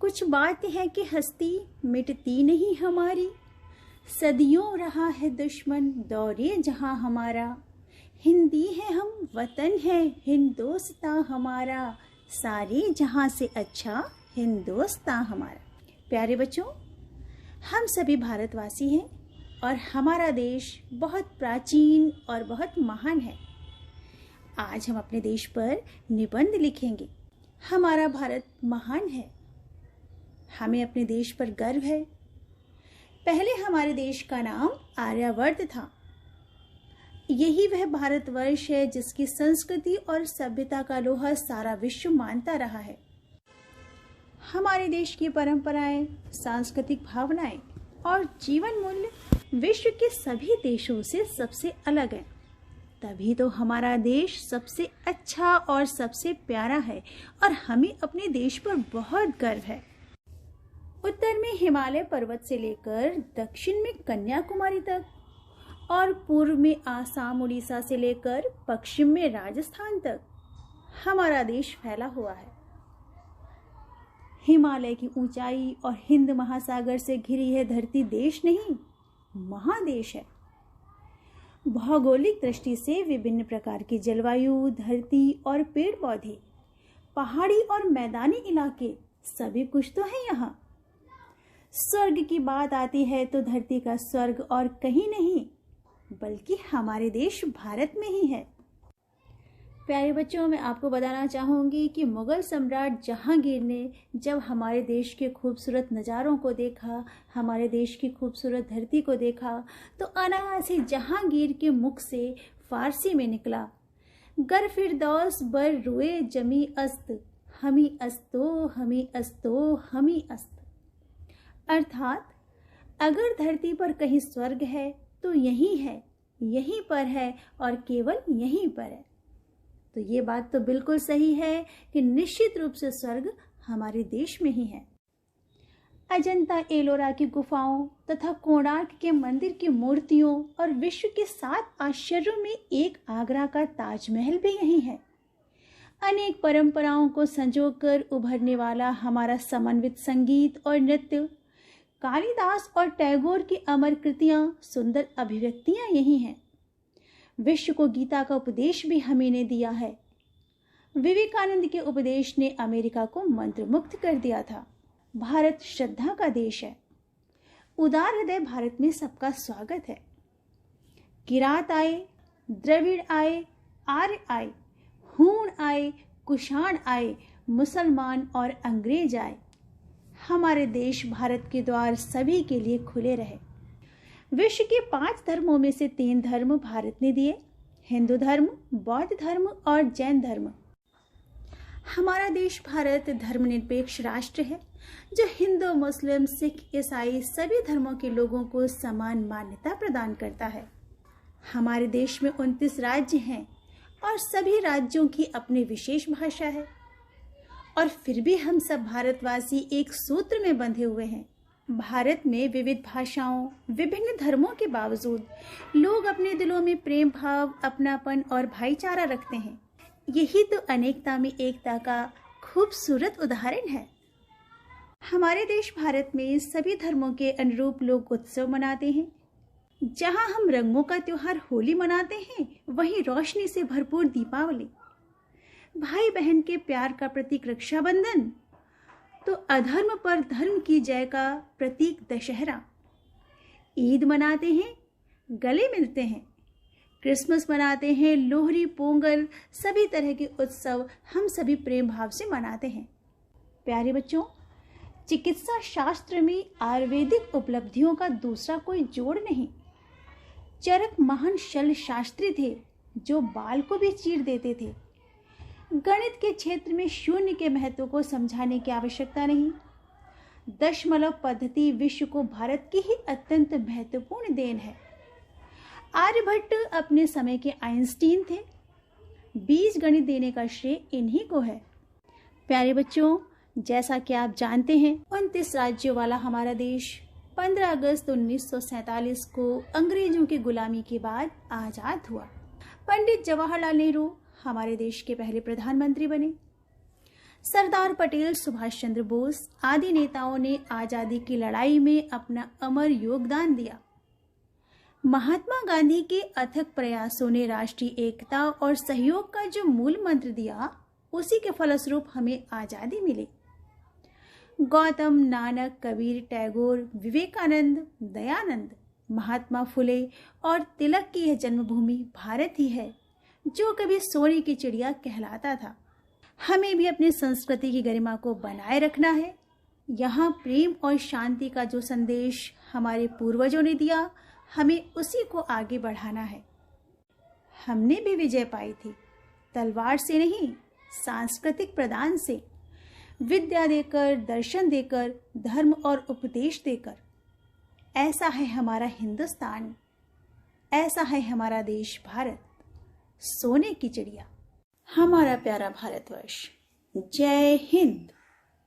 कुछ बात है कि हस्ती मिटती नहीं हमारी, सदियों रहा है दुश्मन दौरे जहां हमारा। हिंदी है हम, वतन है हिंदोस्तां हमारा, सारे जहां से अच्छा हिंदोस्तां हमारा। प्यारे बच्चों, हम सभी भारतवासी हैं और हमारा देश बहुत प्राचीन और बहुत महान है। आज हम अपने देश पर निबंध लिखेंगे। हमारा भारत महान है, हमें अपने देश पर गर्व है। पहले हमारे देश का नाम आर्यावर्त था। यही वह भारतवर्ष है जिसकी संस्कृति और सभ्यता का लोहा सारा विश्व मानता रहा है। हमारे देश की परंपराएं, सांस्कृतिक भावनाएं और जीवन मूल्य विश्व के सभी देशों से सबसे अलग है। तभी तो हमारा देश सबसे अच्छा और सबसे प्यारा है और हमें अपने देश पर बहुत गर्व है। उत्तर में हिमालय पर्वत से लेकर दक्षिण में कन्याकुमारी तक और पूर्व में आसाम उड़ीसा से लेकर पश्चिम में राजस्थान तक हमारा देश फैला हुआ है। हिमालय की ऊंचाई और हिंद महासागर से घिरी है धरती देश नहीं, महादेश है। भौगोलिक दृष्टि से विभिन्न प्रकार की जलवायु, धरती और पेड़ पौधे, पहाड़ी और मैदानी इलाके सभी कुछ तो है यहाँ। स्वर्ग की बात आती है तो धरती का स्वर्ग और कहीं नहीं बल्कि हमारे देश भारत में ही है। प्यारे बच्चों, मैं आपको बताना चाहूंगी कि मुगल सम्राट जहांगीर ने जब हमारे देश के खूबसूरत नज़ारों को देखा, हमारे देश की खूबसूरत धरती को देखा, तो अनायास ही जहांगीर के मुख से फारसी में निकला, गर फिरदौस बर रुए जमी अस्त, हमी अस्तो हमी अस्तो हमी अस्त। अर्थात अगर धरती पर कहीं स्वर्ग है तो यही है, यहीं पर है और केवल यहीं पर है। तो ये बात तो बिल्कुल सही है कि निश्चित रूप से स्वर्ग हमारे देश में ही है। अजंता एलोरा की गुफाओं तथा कोणार्क के मंदिर की मूर्तियों और विश्व के 7 आश्चर्यों में एक आगरा का ताजमहल भी यही है। अनेक परंपराओं को संजोकर उभरने वाला हमारा समन्वित संगीत और नृत्य, कालिदास और टैगोर की अमर कृतियां, सुंदर अभिव्यक्तियां यही हैं। विश्व को गीता का उपदेश भी हमें ने दिया है। विवेकानंद के उपदेश ने अमेरिका को मंत्रमुग्ध कर दिया था। भारत श्रद्धा का देश है। उदार हृदय भारत में सबका स्वागत है। किरात आए, द्रविड़ आए, आर्य आए, हूण आए, कुषाण आए, मुसलमान और अंग्रेज आए, हमारे देश भारत के द्वार सभी के लिए खुले रहे। विश्व के 5 धर्मों में से 3 धर्म भारत ने दिए, हिंदू धर्म, बौद्ध धर्म और जैन धर्म। हमारा देश भारत धर्मनिरपेक्ष राष्ट्र है जो हिंदू, मुस्लिम, सिख, ईसाई सभी धर्मों के लोगों को समान मान्यता प्रदान करता है। हमारे देश में 29 राज्य हैं और सभी राज्यों की अपनी विशेष भाषा है और फिर भी हम सब भारतवासी एक सूत्र में बंधे हुए हैं। भारत में विविध भाषाओं, विभिन्न धर्मों के बावजूद लोग अपने दिलों में प्रेम भाव, अपनापन और भाईचारा रखते हैं। यही तो अनेकता में एकता का खूबसूरत उदाहरण है। हमारे देश भारत में सभी धर्मों के अनुरूप लोग उत्सव मनाते हैं। जहां हम रंगों का त्योहार होली मनाते हैं, वहीं रोशनी से भरपूर दीपावली, भाई बहन के प्यार का प्रतीक रक्षाबंधन, तो अधर्म पर धर्म की जय का प्रतीक दशहरा। ईद मनाते हैं, गले मिलते हैं, क्रिसमस मनाते हैं, लोहरी, पोंगल, सभी तरह के उत्सव हम सभी प्रेम भाव से मनाते हैं। प्यारे बच्चों, चिकित्सा शास्त्र में आयुर्वेदिक उपलब्धियों का दूसरा कोई जोड़ नहीं। चरक महान शल्य शास्त्री थे जो बाल को भी चीर देते थे। गणित के क्षेत्र में शून्य के महत्व को समझाने की आवश्यकता नहीं। दशमलव पद्धति विश्व को भारत की ही अत्यंत महत्वपूर्ण देन है। आर्यभट्ट अपने समय के आइंस्टीन थे। बीज गणित देने का श्रेय इन्हीं को है। प्यारे बच्चों, जैसा कि आप जानते हैं, 29 राज्यों वाला हमारा देश 15 अगस्त 1947 को अंग्रेजों की गुलामी के बाद आजाद हुआ। पंडित जवाहरलाल नेहरू हमारे देश के पहले प्रधानमंत्री बने। सरदार पटेल, सुभाष चंद्र बोस आदि नेताओं ने आजादी की लड़ाई में अपना अमर योगदान दिया। महात्मा गांधी के अथक प्रयासों ने राष्ट्रीय एकता और सहयोग का जो मूल मंत्र दिया, उसी के फलस्वरूप हमें आजादी मिली। गौतम, नानक, कबीर, टैगोर, विवेकानंद, दयानंद, महात्मा फुले और तिलक की यह जन्मभूमि भारत ही है, जो कभी सोने की चिड़िया कहलाता था। हमें भी अपनी संस्कृति की गरिमा को बनाए रखना है। यहाँ प्रेम और शांति का जो संदेश हमारे पूर्वजों ने दिया, हमें उसी को आगे बढ़ाना है। हमने भी विजय पाई थी, तलवार से नहीं, सांस्कृतिक प्रदान से, विद्या देकर, दर्शन देकर, धर्म और उपदेश देकर। ऐसा है हमारा हिंदुस्तान, ऐसा है हमारा देश भारत, सोने की चिड़िया, हमारा प्यारा भारतवर्ष। जय हिंद।